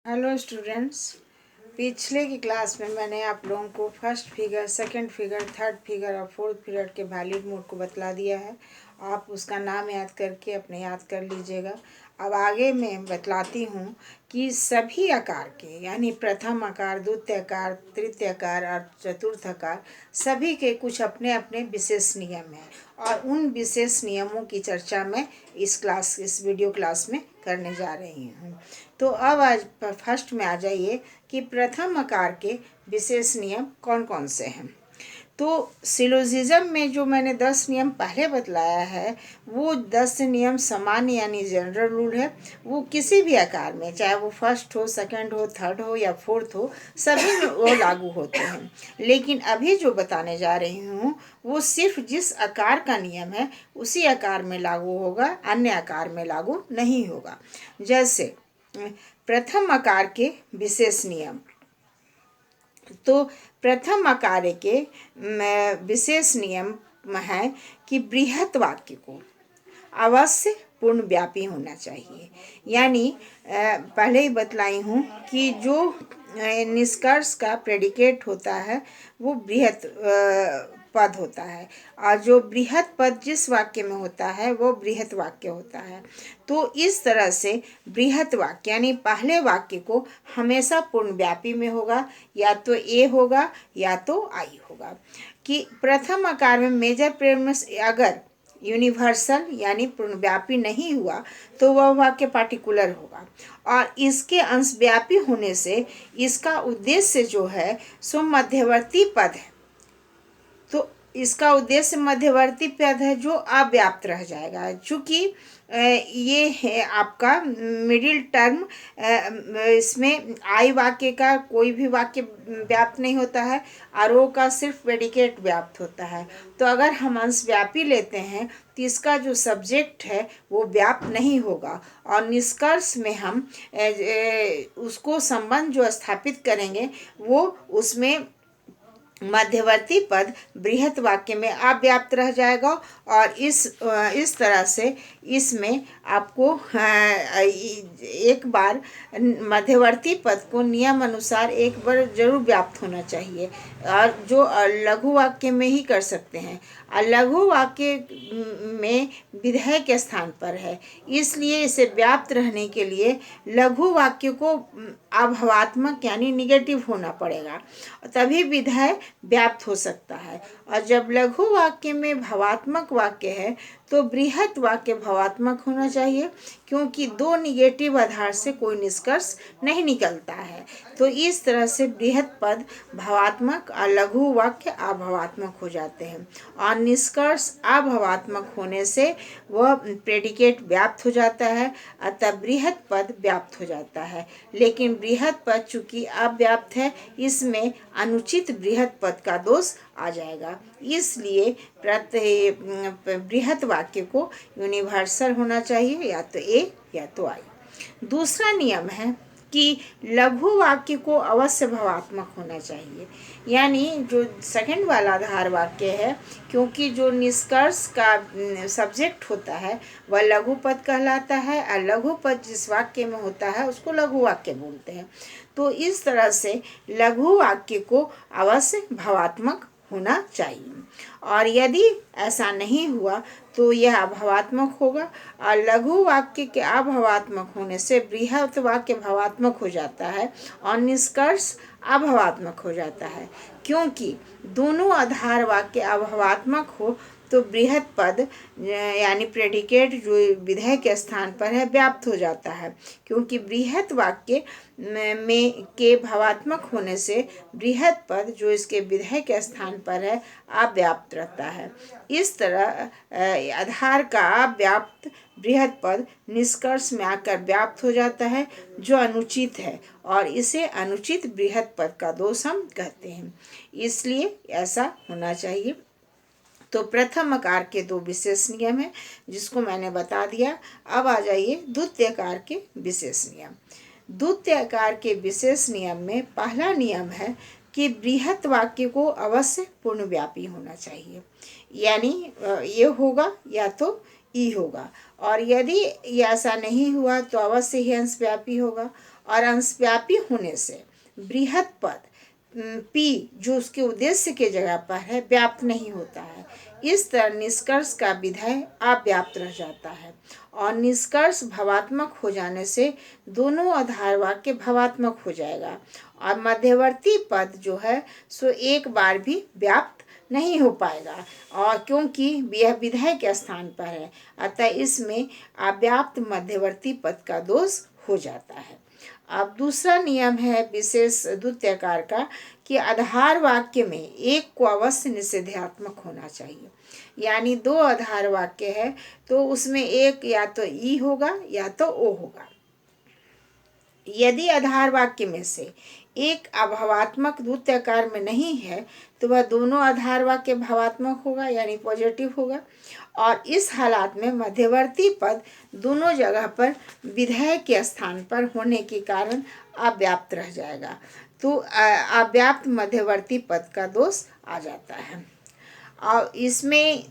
Hello students. पिछले की class में मैंने आप लोगों को first figure, second figure, third figure और फोर्थ फिगर के वैलिड मोड को बतला दिया है। आप उसका नाम याद करके अपने याद कर लीजिएगा। अब आगे मैं बतलाती हूँ कि सभी आकार के यानी प्रथम आकार, द्वितीय आकार, तृतीय आकार और चतुर्थ आकार सभी के कुछ अपने अपने विशेष नियम हैं और उन विशेष नियमों की चर्चा मैं इस वीडियो क्लास में करने जा रही हूँ। तो अब आज फर्स्ट में आ जाइए कि प्रथम आकार के विशेष नियम कौन कौन से हैं। तो सिलोजिज्म में जो मैंने 10 नियम पहले बतलाया है वो 10 नियम सामान्य यानी जनरल रूल है। वो किसी भी आकार में, चाहे वो फर्स्ट हो, सेकंड हो, थर्ड हो या फोर्थ हो, सभी में वो लागू होते हैं। लेकिन अभी जो बताने जा रही हूँ वो सिर्फ जिस आकार का नियम है उसी आकार में लागू होगा, अन्य आकार में लागू नहीं होगा। जैसे प्रथम आकार के विशेष नियम। तो प्रथम आकार के विशेष नियम है कि बृहत वाक्य को अवश्य पूर्णव्यापी होना चाहिए। यानी पहले ही बतलाई हूँ कि जो निष्कर्ष का प्रेडिकेट होता है वो बृहत पद होता है और जो बृहत पद जिस वाक्य में होता है वो बृहत वाक्य होता है। तो इस तरह से बृहत वाक्य यानी पहले वाक्य को हमेशा पूर्णव्यापी में होगा, या तो ए होगा या तो आई होगा। कि प्रथम आकार में मेजर प्रेमस अगर यूनिवर्सल यानी पूर्णव्यापी नहीं हुआ तो वह वाक्य पार्टिकुलर होगा और इसके अंशव्यापी होने से इसका उद्देश्य जो है सो मध्यवर्ती पद है। तो इसका उद्देश्य मध्यवर्ती पद है जो अव्याप्त रह जाएगा। चूँकि ये है आपका मिडिल टर्म, इसमें आई वाक्य का कोई भी वाक्य व्याप्त नहीं होता है और ओ का सिर्फ प्रेडिकेट व्याप्त होता है। तो अगर हम अंशव्यापी लेते हैं तो इसका जो सब्जेक्ट है वो व्याप्त नहीं होगा और निष्कर्ष में हम उसको संबंध जो स्थापित करेंगे वो उसमें मध्यवर्ती पद बृहत वाक्य में अव्याप्त रह जाएगा और इस तरह से इसमें आपको एक बार मध्यवर्ती पद को नियम अनुसार एक बार जरूर व्याप्त होना चाहिए और जो लघु वाक्य में ही कर सकते हैं। लघु वाक्य में विधेय के स्थान पर है, इसलिए इसे व्याप्त रहने के लिए लघु वाक्य को अभावात्मक यानी निगेटिव होना पड़ेगा, तभी विधेय व्याप्त हो सकता है। और जब लघु वाक्य में भावात्मक वाक्य है तो बृहत वाक्य भावात्मक होना चाहिए, क्योंकि दो निगेटिव आधार से कोई निष्कर्ष नहीं निकलता है। तो इस तरह से बृहत पद भावात्मक और लघु वाक्य अभावात्मक हो जाते हैं और निष्कर्ष अभावात्मक होने से वह प्रेडिकेट व्याप्त हो जाता है, अतः बृहत पद व्याप्त हो जाता है। लेकिन बृहत पद चूंकि अव्याप्त है इसमें अनुचित बृहत पद का दोष आ जाएगा, इसलिए बृहत वाक्य को यूनिवर्सल होना चाहिए, या तो ए या तो आई। दूसरा नियम है कि लघु वाक्य को अवश्य भावात्मक होना चाहिए। यानी जो सेकंड वाला आधार वाक्य है, क्योंकि जो निष्कर्ष का सब्जेक्ट होता है वह लघु पद कहलाता है और लघु पद जिस वाक्य में होता है उसको लघु वाक्य बोलते हैं। तो इस तरह से लघु वाक्य को अवश्य भावात्मक होना चाहिए और यदि ऐसा नहीं हुआ तो यह अभावात्मक होगा और लघु वाक्य के अभावात्मक होने से बृहत वाक्य भावात्मक हो जाता है और निष्कर्ष अभावात्मक हो जाता है। क्योंकि दोनों आधार वाक्य अभावात्मक हो तो बृहत पद यानी प्रेडिकेट जो विधेय के स्थान पर है व्याप्त हो जाता है, क्योंकि बृहत वाक्य में के भावात्मक होने से बृहत पद जो इसके विधेय के स्थान पर है अव्याप्त रहता है। इस तरह आधार का अव्याप्त बृहत पद निष्कर्ष में आकर व्याप्त हो जाता है जो अनुचित है और इसे अनुचित बृहत पद का दोष हम कहते हैं, इसलिए ऐसा होना चाहिए। तो प्रथम आकार के दो विशेष नियम हैं जिसको मैंने बता दिया। अब आ जाइए द्वितीय आकार के विशेष नियम। द्वितीय आकार के विशेष नियम में पहला नियम है कि बृहत वाक्य को अवश्य पूर्णव्यापी होना चाहिए, यानी ये होगा या तो ई होगा और यदि ऐसा नहीं हुआ तो अवश्य ही अंशव्यापी होगा और अंशव्यापी होने से बृहत पद पी जो उसके उद्देश्य के जगह पर है व्याप्त नहीं होता है। इस तरह निष्कर्ष का विधेय अव्याप्त रह जाता है और निष्कर्ष भवात्मक हो जाने से दोनों आधार वाक्य भवात्मक हो जाएगा और मध्यवर्ती पद जो है सो एक बार भी व्याप्त नहीं हो पाएगा और क्योंकि यह विधेय के स्थान पर है, अतः इसमें अव्याप्त मध्यवर्ती पद का दोष हो जाता है। अब दूसरा नियम है विशेष द्वितीयकार का कि आधार वाक्य में एक को अवश्य निषेधात्मक होना चाहिए। यानी दो आधार वाक्य है तो उसमें एक या तो ई होगा या तो ओ होगा। यदि आधार वाक्य में से एक अभावात्मक द्वितीयकार में नहीं है तो वह दोनों आधार वाक्य भावात्मक होगा यानी पॉजिटिव होगा और इस हालात में मध्यवर्ती पद दोनों जगह पर विधेय के स्थान पर होने के कारण अव्याप्त रह जाएगा, तो अव्याप्त मध्यवर्ती पद का दोष आ जाता है। और इसमें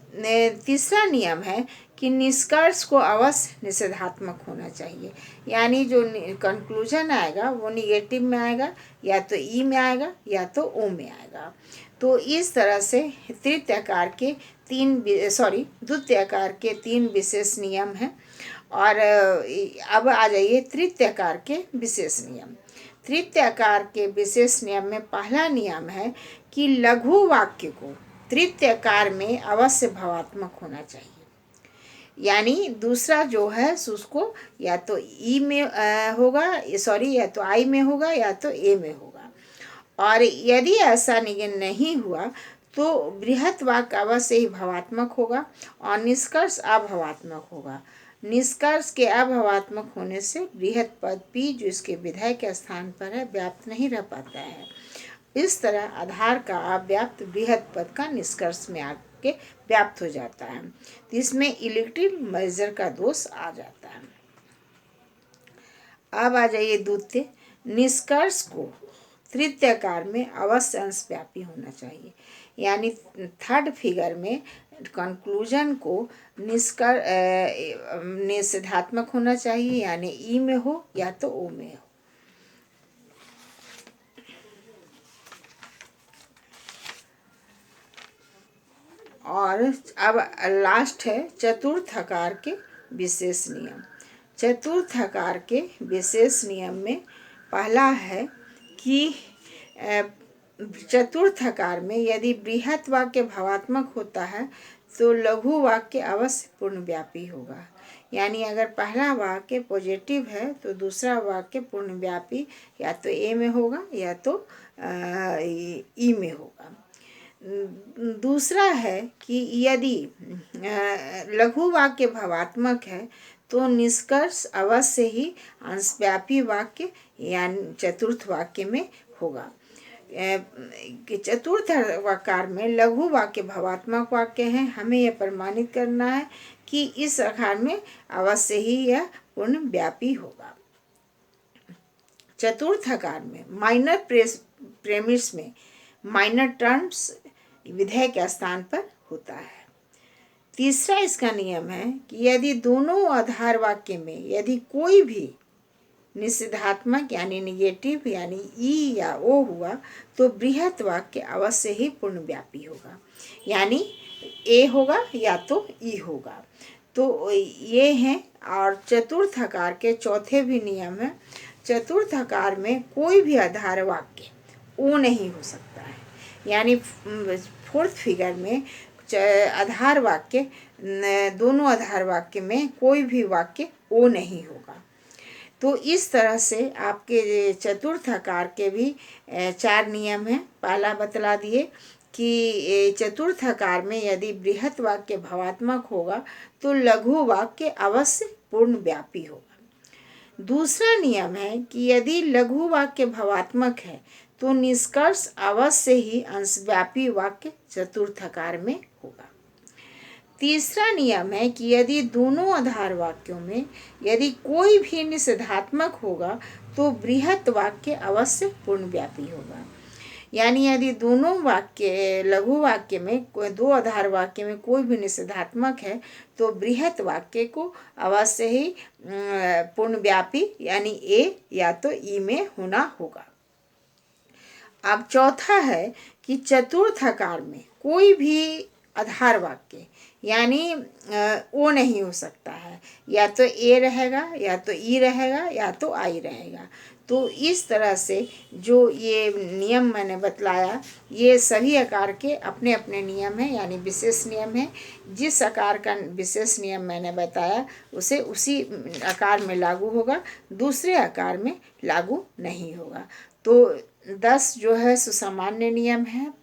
तीसरा नियम है कि निष्कर्ष को अवश्य निषेधात्मक होना चाहिए, यानी जो कंक्लूजन आएगा वो निगेटिव में आएगा या तो ई में आएगा या तो ओ में आएगा। तो इस तरह से द्वितीयकार के तीन विशेष नियम हैं। और अब आ जाइए तृतीयकार के विशेष नियम। तृतीयकार के विशेष नियम में पहला नियम है कि लघु वाक्य को तृतीयकार में अवश्य भावात्मक होना चाहिए, यानी दूसरा जो है उसको या तो ई में होगा या तो आई में होगा या तो ए में होगा। और यदि ऐसा नहीं हुआ तो बृहत वाक्य अवश्य ही भावात्मक होगा और निष्कर्ष अभावात्मक होगा। निष्कर्ष के अभावात्मक होने से बृहत पद पी जो इसके विधेय के स्थान पर है व्याप्त नहीं रह पाता है। इस तरह आधार का अव्याप्त बृहत पद का निष्कर्ष में आके व्याप्त हो जाता है, तो इसमें इलेक्टिव मेजर का दोष आ जाता है। अब आ जाइए द्वितीय। निष्कर्ष को तृतीयकार में अवश्य अंशव्यापी होना चाहिए, यानी थर्ड फिगर में कंक्लूजन को निषेधात्मक होना चाहिए, यानी ई में हो या तो ओ में हो। और अब लास्ट है चतुर्थकार के विशेष नियम। चतुर्थकार के विशेष नियम में पहला है कि चतुर्थकार में यदि बृहत वाक्य भावात्मक होता है तो लघु वाक्य अवश्य पूर्णव्यापी होगा, यानी अगर पहला वाक्य पॉजिटिव है तो दूसरा वाक्य पूर्णव्यापी या तो ए में होगा या तो ई में होगा। दूसरा है कि यदि लघु वाक्य भावात्मक है तो निष्कर्ष अवश्य ही अंशव्यापी वाक्य यानी चतुर्थ वाक्य में होगा। चतुर्थ वाक्य में लघु वाक्य भावात्मक वाक्य है, हमें यह प्रमाणित करना है कि इस आकार में अवश्य ही यह पूर्णव्यापी होगा। चतुर्थ आकार में माइनर प्रेमिस में माइनर टर्म्स विधेय के स्थान पर होता है। तीसरा इसका नियम है कि यदि दोनों आधार वाक्य में यदि कोई भी निषेधात्मक यानी निगेटिव यानी ई या ओ हुआ तो बृहत वाक्य अवश्य ही पूर्णव्यापी होगा, यानी ए होगा या तो ई होगा। तो ये हैं। और चतुर्थ आकार के चौथे भी नियम है। चतुर्थ आकार में कोई भी आधार वाक्य ओ नहीं हो सकता है, यानी फोर्थ फिगर में आधार वाक्य दोनों आधार वाक्य में कोई भी वाक्य ओ नहीं होगा। तो इस तरह से आपके चतुर्थ आकार के भी 4 नियम हैं। पहला बतला दिए कि चतुर्थ आकार में यदि बृहत वाक्य भावात्मक होगा तो लघु वाक्य अवश्य पूर्णव्यापी होगा। दूसरा नियम है कि यदि लघु वाक्य भावात्मक है तो निष्कर्ष अवश्य ही अंशव्यापी वाक्य चतुर्थ आकार में होगा। तीसरा नियम है कि यदि दोनों आधार वाक्यों में यदि कोई भी निषेधात्मक होगा तो बृहत वाक्य अवश्य पूर्णव्यापी होगा। यानी यदि दोनों वाक्य लघु वाक्य में कोई दो आधार वाक्य में कोई भी निषेधात्मक है तो बृहत वाक्य को अवश्य ही पूर्णव्यापी यानी ए या तो ई में होना होगा। अब चौथा है कि चतुर्थ आकार में कोई भी आधार वाक्य यानी ओ नहीं हो सकता है, या तो ए रहेगा या तो ई रहेगा या तो आई रहेगा। तो इस तरह से जो ये नियम मैंने बतलाया ये सभी आकार के अपने अपने नियम हैं, यानी विशेष नियम हैं। जिस आकार का विशेष नियम मैंने बताया उसे उसी आकार में लागू होगा, दूसरे आकार में लागू नहीं होगा। तो 10 जो है सो सामान्य नियम है।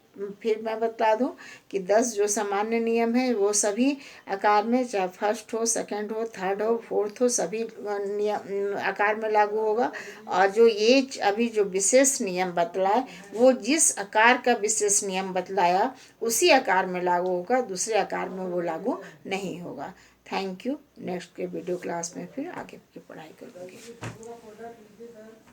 फिर मैं बता दूं कि 10 जो सामान्य नियम है वो सभी आकार में, चाहे फर्स्ट हो, सेकंड हो, थर्ड हो, फोर्थ हो, सभी नियम आकार में लागू होगा। और जो ये अभी जो विशेष नियम बतलाए वो जिस आकार का विशेष नियम बतलाया उसी आकार में लागू होगा, दूसरे आकार में वो लागू नहीं होगा। Thank you. नेक्स्ट के वीडियो क्लास में फिर आगे की पढ़ाई करूँगी।